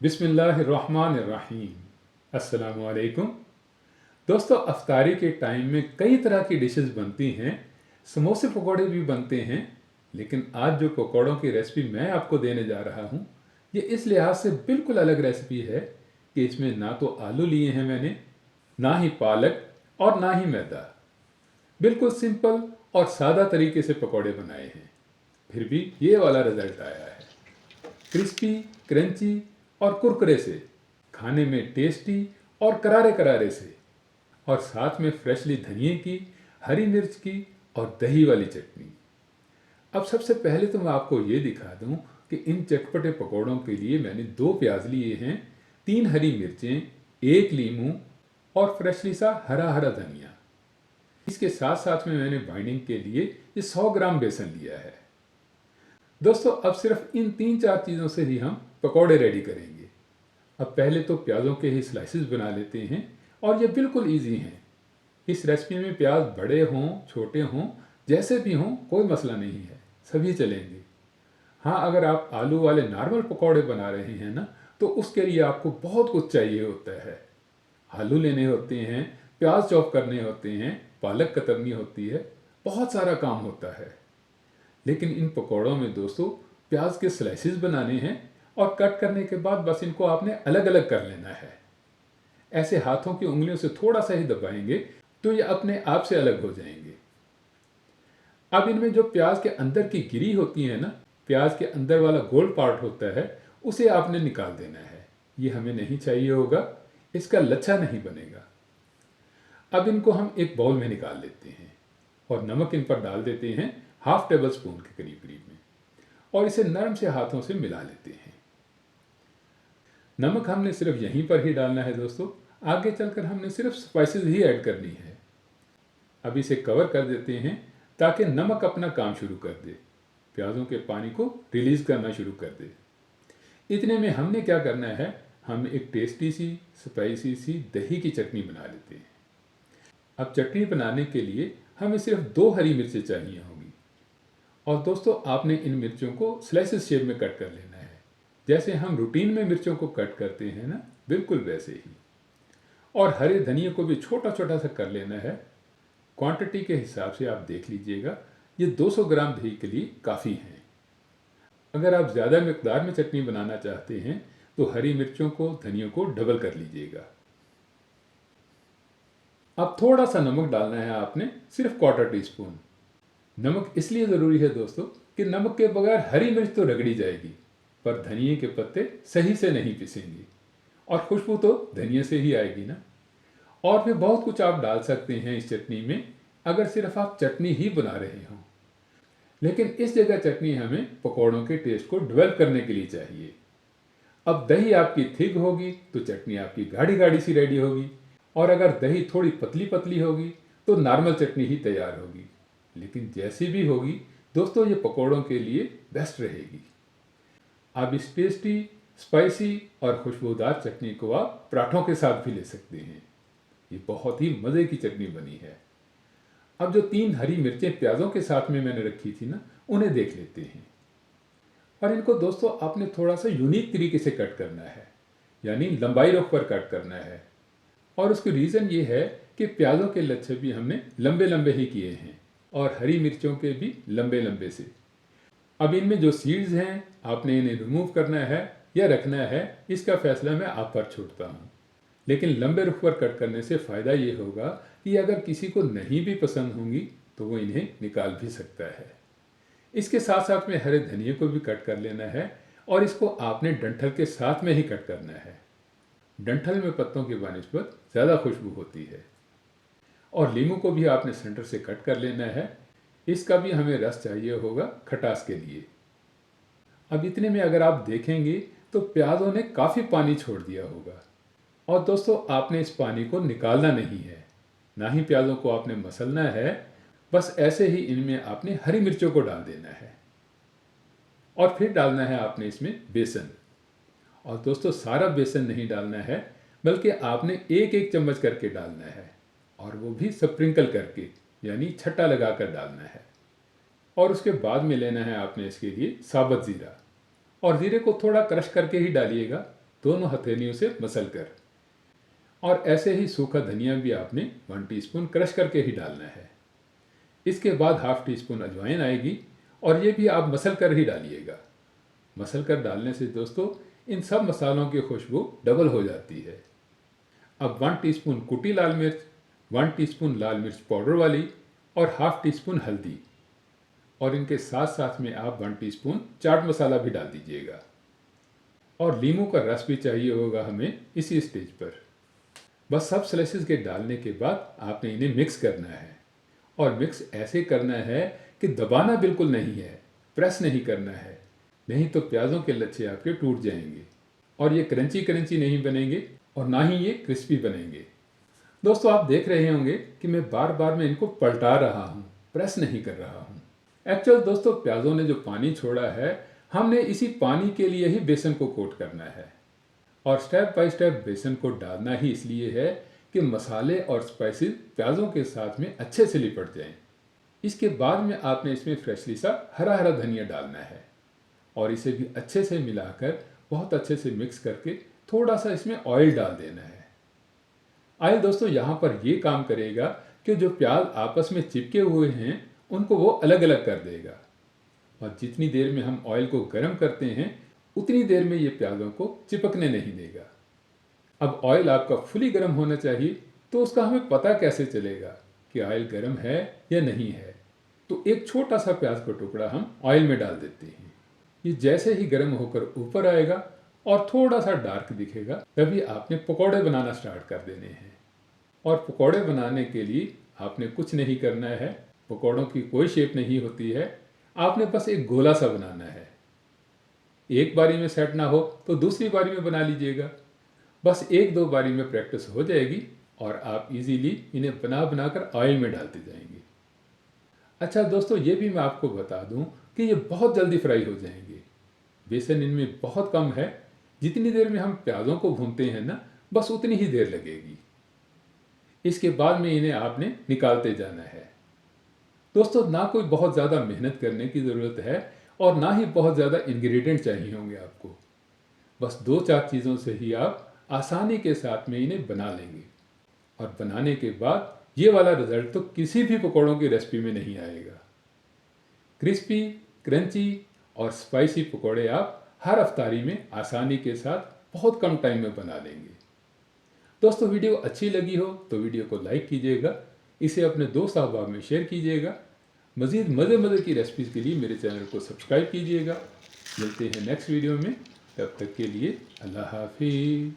बिस्मिल्लाहिर्रहमानिर्रहीम। अस्सलामु अलैकुम दोस्तों, अफ्तारी के टाइम में कई तरह की डिशेस बनती हैं। समोसे पकोड़े भी बनते हैं। लेकिन आज जो पकोड़ों की रेसिपी मैं आपको देने जा रहा हूँ, ये इस लिहाज से बिल्कुल अलग रेसिपी है कि इसमें ना तो आलू लिए हैं मैंने, ना ही पालक और ना ही मैदा। बिल्कुल सिंपल और सादा तरीके से पकोड़े बनाए हैं, फिर भी ये वाला रिजल्ट आया है। क्रिस्पी, क्रंची और कुरकुरे से, खाने में टेस्टी और करारे करारे से, और साथ में फ्रेशली धनिए की, हरी मिर्च की और दही वाली चटनी। अब सबसे पहले तो मैं आपको ये दिखा दूं कि इन चटपटे पकौड़ों के लिए मैंने 2 प्याज लिए हैं, 3 हरी मिर्चें, 1 नींबू और फ्रेशली सा हरा हरा धनिया। इसके साथ साथ में मैंने बाइंडिंग के लिए ये 100 ग्राम बेसन लिया है। दोस्तों, अब सिर्फ इन 3-4 चीज़ों से ही हम पकौड़े रेडी करेंगे। अब पहले तो प्याज़ों के ही स्लाइसेस बना लेते हैं, और ये बिल्कुल ईजी हैं। इस रेसिपी में प्याज बड़े हों, छोटे हों, जैसे भी हों, कोई मसला नहीं है, सभी चलेंगे। हाँ, अगर आप आलू वाले नॉर्मल पकौड़े बना रहे हैं ना, तो उसके लिए आपको बहुत कुछ चाहिए होता है। आलू लेने होते हैं, प्याज चॉप करने होते हैं, पालक कतरनी होती है, बहुत सारा काम होता है। लेकिन इन पकौड़ों में दोस्तों प्याज के स्लाइसेस बनाने हैं, और कट करने के बाद बस इनको आपने अलग अलग कर लेना है। ऐसे हाथों की उंगलियों से थोड़ा सा ही दबाएंगे तो ये अपने आप से अलग हो जाएंगे। अब इनमें जो प्याज के अंदर की गिरी होती है ना, प्याज के अंदर वाला गोल्ड पार्ट होता है, उसे आपने निकाल देना है। ये हमें नहीं चाहिए होगा, इसका लच्छा नहीं बनेगा। अब इनको हम एक बाउल में निकाल लेते हैं, और नमक इन पर डाल देते हैं 1/2 टेबल स्पून के करीब करीब में, और इसे नरम से हाथों से मिला लेते हैं। नमक हमने सिर्फ यहीं पर ही डालना है दोस्तों, आगे चलकर हमने सिर्फ स्पाइसेस ही ऐड करनी है। अब इसे कवर कर देते हैं ताकि नमक अपना काम शुरू कर दे, प्याज़ों के पानी को रिलीज़ करना शुरू कर दे। इतने में हमने क्या करना है, हम एक टेस्टी सी स्पाइसी सी दही की चटनी बना लेते हैं। अब चटनी बनाने के लिए हमें सिर्फ 2 हरी मिर्चें चाहिए होंगी। और दोस्तों, आपने इन मिर्चों को स्लाइसेस शेप में कट कर लेना है, जैसे हम रूटीन में मिर्चों को कट करते हैं ना, बिल्कुल वैसे ही। और हरे धनिए को भी छोटा छोटा सा कर लेना है। क्वांटिटी के हिसाब से आप देख लीजिएगा, ये 200 ग्राम दही के लिए काफ़ी हैं। अगर आप ज़्यादा मिकदार में चटनी बनाना चाहते हैं तो हरी मिर्चों को, धनियों को डबल कर लीजिएगा। अब थोड़ा सा नमक डालना है आपने, सिर्फ 1/4 टीस्पून। नमक इसलिए ज़रूरी है दोस्तों कि नमक के बगैर हरी मिर्च तो रगड़ी जाएगी, पर धनिए के पत्ते सही से नहीं पिसेंगे, और खुशबू तो धनिए से ही आएगी ना। और फिर बहुत कुछ आप डाल सकते हैं इस चटनी में, अगर सिर्फ आप चटनी ही बना रहे हों। लेकिन इस जगह चटनी हमें पकौड़ों के टेस्ट को डेवलप करने के लिए चाहिए। अब दही आपकी थिक होगी तो चटनी आपकी गाढ़ी गाढ़ी सी रेडी होगी, और अगर दही थोड़ी पतली पतली होगी तो नॉर्मल चटनी ही तैयार होगी। लेकिन जैसी भी होगी दोस्तों, ये पकौड़ों के लिए बेस्ट रहेगी। आप इस टेस्टी, स्पाइसी और खुशबूदार चटनी को आप पराठों के साथ भी ले सकते हैं। ये बहुत ही मज़े की चटनी बनी है। अब जो 3 हरी मिर्चें प्याज़ों के साथ में मैंने रखी थी ना, उन्हें देख लेते हैं। और इनको दोस्तों आपने थोड़ा सा यूनिक तरीके से कट करना है, यानी लंबाई रुख पर कट करना है। और उसकी रीज़न ये है कि प्याज़ों के लच्छे भी हमने लंबे लंबे ही किए हैं, और हरी मिर्चों के भी लंबे लंबे से। अब इनमें जो सीड्स हैं, आपने इन्हें रिमूव करना है या रखना है, इसका फैसला मैं आप पर छोड़ता हूँ। लेकिन लंबे रुख पर कट करने से फ़ायदा ये होगा कि अगर किसी को नहीं भी पसंद होंगी तो वो इन्हें निकाल भी सकता है। इसके साथ साथ में हरे धनिए को भी कट कर लेना है, और इसको आपने डंठल के साथ में ही कट करना है। डंठल में पत्तों की बनिस्बत ज़्यादा खुशबू होती है। और लीमू को भी आपने सेंटर से कट कर लेना है, इसका भी हमें रस चाहिए होगा खटास के लिए। अब इतने में अगर आप देखेंगे तो प्याज़ों ने काफ़ी पानी छोड़ दिया होगा, और दोस्तों आपने इस पानी को निकालना नहीं है, ना ही प्याज़ों को आपने मसलना है। बस ऐसे ही इनमें आपने हरी मिर्चों को डाल देना है, और फिर डालना है आपने इसमें बेसन। और दोस्तों, सारा बेसन नहीं डालना है, बल्कि आपने 1-1 चम्मच करके डालना है, और वो भी स्प्रिंकल करके, यानी छट्टा लगा कर डालना है। और उसके बाद में लेना है आपने इसके लिए साबुत ज़ीरा, और ज़ीरे को थोड़ा क्रश करके ही डालिएगा, दोनों हथेलियों से मसल कर। और ऐसे ही सूखा धनिया भी आपने 1 टीस्पून क्रश करके ही डालना है। इसके बाद हाफ टी स्पून अजवाइन आएगी और ये भी आप मसल कर ही डालिएगा। मसल कर डालने से दोस्तों इन सब मसालों की खुशबू डबल हो जाती है। अब 1 टीस्पून कुटी लाल मिर्च, 1 टीस्पून लाल मिर्च पाउडर वाली और हाफ टी स्पून हल्दी, और इनके साथ साथ में आप 1 टीस्पून चाट मसाला भी डाल दीजिएगा। और नींबू का रस भी चाहिए होगा हमें इसी स्टेज पर। बस सब स्लाइसेस के डालने के बाद आपने इन्हें मिक्स करना है, और मिक्स ऐसे करना है कि दबाना बिल्कुल नहीं है, प्रेस नहीं करना है, नहीं तो प्याज़ों के लच्छे आपके टूट जाएंगे और ये क्रंची क्रंची नहीं बनेंगे और ना ही ये क्रिस्पी बनेंगे। दोस्तों आप देख रहे होंगे कि मैं बार बार में इनको पलटा रहा हूँ, प्रेस नहीं कर रहा हूँ। एक्चुअल दोस्तों प्याज़ों ने जो पानी छोड़ा है, हमने इसी पानी के लिए ही बेसन को कोट करना है। और स्टेप बाय स्टेप बेसन को डालना ही इसलिए है कि मसाले और स्पाइसेस प्याज़ों के साथ में अच्छे से लिपट जाएं। इसके बाद में आपने इसमें फ्रेशली सा हरा हरा धनिया डालना है और इसे भी अच्छे से मिलाकर बहुत अच्छे से मिक्स करके थोड़ा सा इसमें ऑयल डाल देना है। ऑयल दोस्तों यहाँ पर ये काम करेगा कि जो प्याज आपस में चिपके हुए हैं उनको वो अलग अलग कर देगा, और जितनी देर में हम ऑयल को गर्म करते हैं उतनी देर में ये प्याज़ों को चिपकने नहीं देगा। अब ऑयल आपका फुली गर्म होना चाहिए, तो उसका हमें पता कैसे चलेगा कि ऑयल गर्म है या नहीं है? तो एक छोटा सा प्याज का टुकड़ा हम ऑयल में डाल देते हैं। ये जैसे ही गर्म होकर ऊपर आएगा और थोड़ा सा डार्क दिखेगा, तभी आपने पकौड़े बनाना स्टार्ट कर देने हैं। और पकौड़े बनाने के लिए आपने कुछ नहीं करना है, पकौड़ों की कोई शेप नहीं होती है, आपने बस एक गोला सा बनाना है। एक बारी में सेट ना हो तो दूसरी बारी में बना लीजिएगा। बस 1-2 बारी में प्रैक्टिस हो जाएगी और आप इजीली इन्हें बना बनाकर ऑयल में डालते जाएंगे। अच्छा दोस्तों, ये भी मैं आपको बता दूं कि ये बहुत जल्दी फ्राई हो जाएंगे। बेसन इनमें बहुत कम है, जितनी देर में हम प्याज़ों को भूनते हैं ना, बस उतनी ही देर लगेगी। इसके बाद में इन्हें आपने निकालते जाना है। दोस्तों ना कोई बहुत ज़्यादा मेहनत करने की ज़रूरत है और ना ही बहुत ज़्यादा इंग्रेडिएंट चाहिए होंगे आपको। बस 2-4 चीज़ों से ही आप आसानी के साथ में इन्हें बना लेंगे, और बनाने के बाद ये वाला रिजल्ट तो किसी भी पकौड़ों की रेसिपी में नहीं आएगा। क्रिस्पी, क्रंची और स्पाइसी पकौड़े आप हर अफ्तारी में आसानी के साथ बहुत कम टाइम में बना लेंगे। दोस्तों वीडियो अच्छी लगी हो तो वीडियो को लाइक कीजिएगा, इसे अपने दोस्त अहबाब में शेयर कीजिएगा। मज़ीद मज़े की रेसिपीज़ के लिए मेरे चैनल को सब्सक्राइब कीजिएगा। मिलते हैं नेक्स्ट वीडियो में, तब तक के लिए अल्लाह हाफिज़।